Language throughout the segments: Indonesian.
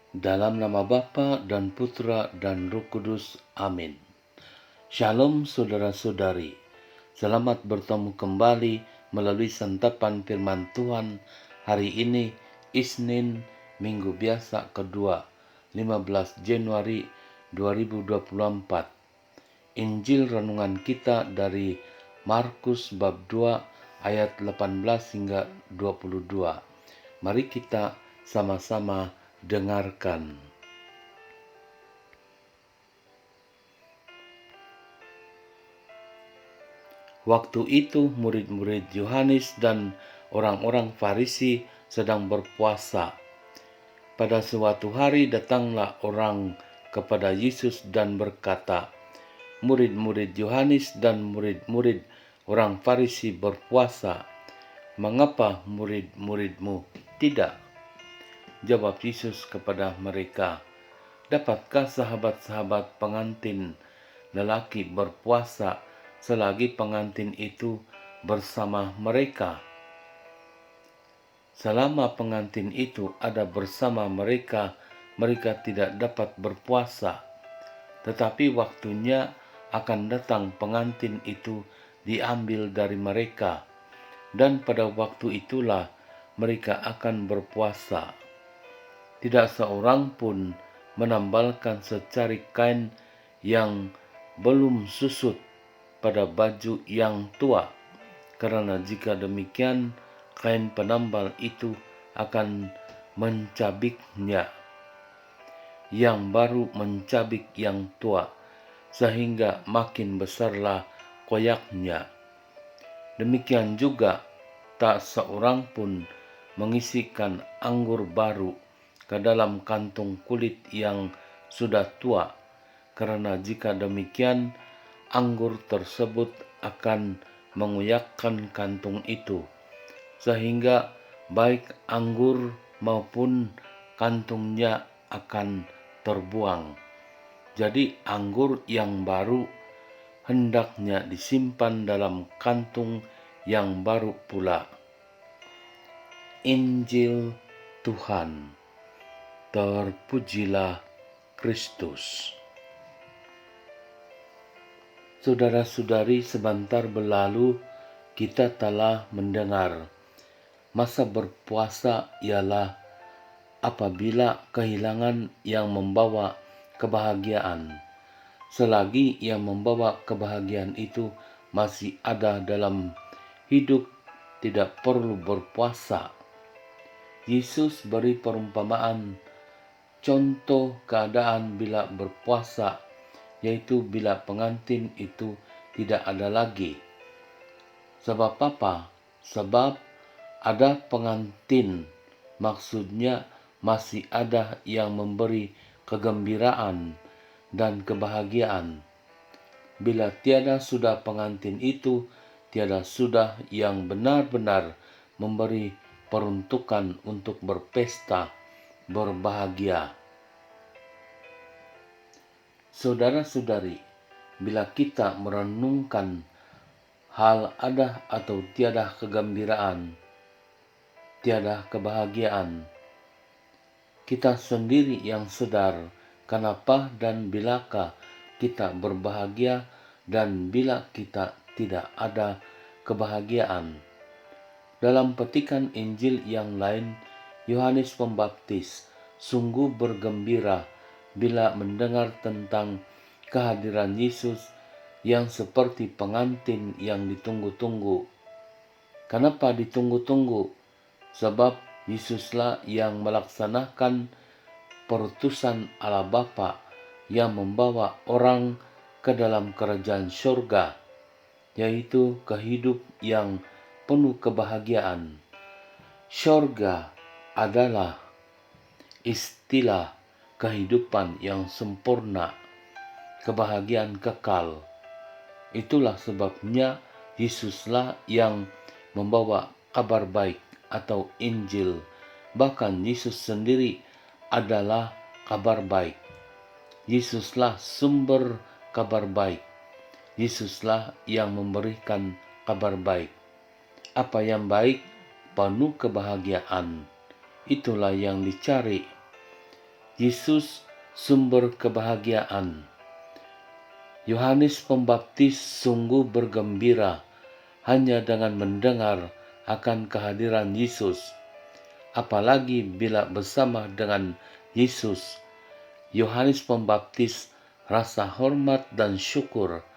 Dalam nama Bapa dan Putra dan Roh Kudus. Amin. Shalom saudara-saudari. Selamat bertemu kembali melalui santapan firman Tuhan hari ini, Isnin, Minggu Biasa kedua, 15 Januari 2024. Injil renungan kita dari Markus bab 2 ayat 18 hingga 22. Mari kita sama-sama dengarkan. Waktu itu murid-murid Yohanes dan orang-orang Farisi sedang berpuasa. Pada suatu hari datanglah orang kepada Yesus dan berkata, "Murid-murid Yohanes dan murid-murid orang Farisi berpuasa. Mengapa murid-muridmu tidak?" Jawab Yesus kepada mereka, "Dapatkah sahabat-sahabat pengantin lelaki berpuasa selagi pengantin itu bersama mereka? Selama pengantin itu ada bersama mereka, mereka tidak dapat berpuasa. Tetapi waktunya akan datang pengantin itu diambil dari mereka, dan pada waktu itulah mereka akan berpuasa. Tidak seorang pun menambalkan secarik kain yang belum susut pada baju yang tua, karena jika demikian kain penambal itu akan mencabiknya, yang baru mencabik yang tua, sehingga makin besarlah koyaknya. Demikian juga tak seorang pun mengisikan anggur baru ke dalam kantung kulit yang sudah tua, karena jika demikian anggur tersebut akan mengoyakkan kantung itu, sehingga baik anggur maupun kantungnya akan terbuang. Jadi anggur yang baru hendaknya disimpan dalam kantung yang baru pula." Injil Tuhan. Terpujilah Kristus. Saudara-saudari, sebentar berlalu kita telah mendengar masa berpuasa ialah apabila kehilangan yang membawa kebahagiaan. Selagi yang membawa kebahagiaan itu masih ada dalam hidup, tidak perlu berpuasa. Yesus beri perumpamaan contoh keadaan bila berpuasa, yaitu bila pengantin itu tidak ada lagi. Sebab apa? Sebab ada pengantin, maksudnya masih ada yang memberi kegembiraan dan kebahagiaan. Bila tiada sudah pengantin itu, tiada sudah yang benar-benar memberi peruntukan untuk berpesta berbahagia. Saudara-saudari, bila kita merenungkan hal ada atau tiada kegembiraan, tiada kebahagiaan, kita sendiri yang sadar kenapa dan bilakah kita berbahagia dan bila kita tidak ada kebahagiaan. Dalam petikan Injil yang lain, Yohanes Pembaptis sungguh bergembira bila mendengar tentang kehadiran Yesus yang seperti pengantin yang ditunggu-tunggu. Kenapa ditunggu-tunggu? Sebab Yesuslah yang melaksanakan perutusan Allah Bapa yang membawa orang ke dalam kerajaan surga, yaitu kehidup yang penuh kebahagiaan. Surga adalah istilah kehidupan yang sempurna, kebahagiaan kekal. Itulah sebabnya Yesuslah yang membawa kabar baik atau Injil. Bahkan Yesus sendiri adalah kabar baik. Yesuslah sumber kabar baik. Yesuslah yang memberikan kabar baik. Apa yang baik? Penuh kebahagiaan. Itulah yang dicari. Yesus sumber kebahagiaan. Yohanes Pembaptis sungguh bergembira hanya dengan mendengar akan kehadiran Yesus. Apalagi bila bersama dengan Yesus, Yohanes Pembaptis rasa hormat dan syukur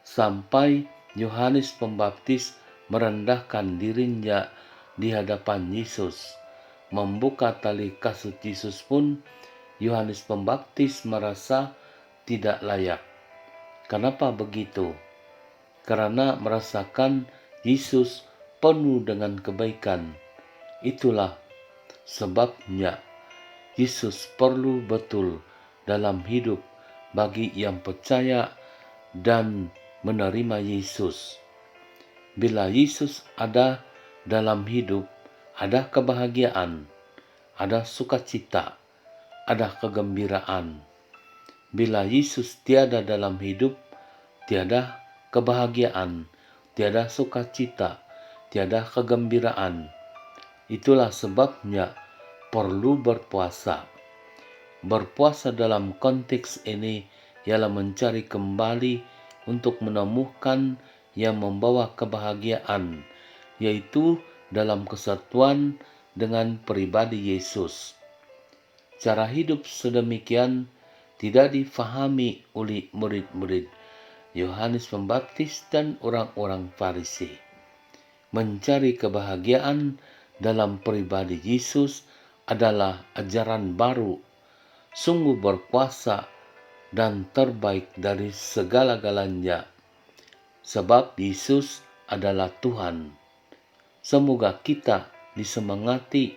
sampai Yohanes Pembaptis merendahkan dirinya di hadapan Yesus. Membuka tali kasut Yesus pun Yohanes Pembaptis merasa tidak layak. Kenapa begitu? Karena merasakan Yesus penuh dengan kebaikan. Itulah sebabnya Yesus perlu betul dalam hidup bagi yang percaya dan menerima Yesus. Bila Yesus ada dalam hidup, ada kebahagiaan, ada sukacita, ada kegembiraan. Bila Yesus tiada dalam hidup, tiada kebahagiaan, tiada sukacita, tiada kegembiraan. Itulah sebabnya perlu berpuasa. Berpuasa dalam konteks ini ialah mencari kembali untuk menemukan yang membawa kebahagiaan, yaitu dalam kesatuan dengan pribadi Yesus. Cara hidup sedemikian tidak difahami oleh murid-murid Yohanes Pembaptis dan orang-orang Farisi. Mencari kebahagiaan dalam pribadi Yesus adalah ajaran baru, sungguh berkuasa dan terbaik dari segala-galanya, sebab Yesus adalah Tuhan. Semoga kita disemangati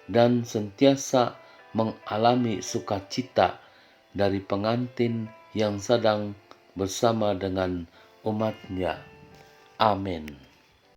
dan sentiasa mengalami sukacita dari pengantin yang sedang bersama dengan umatnya. Amin.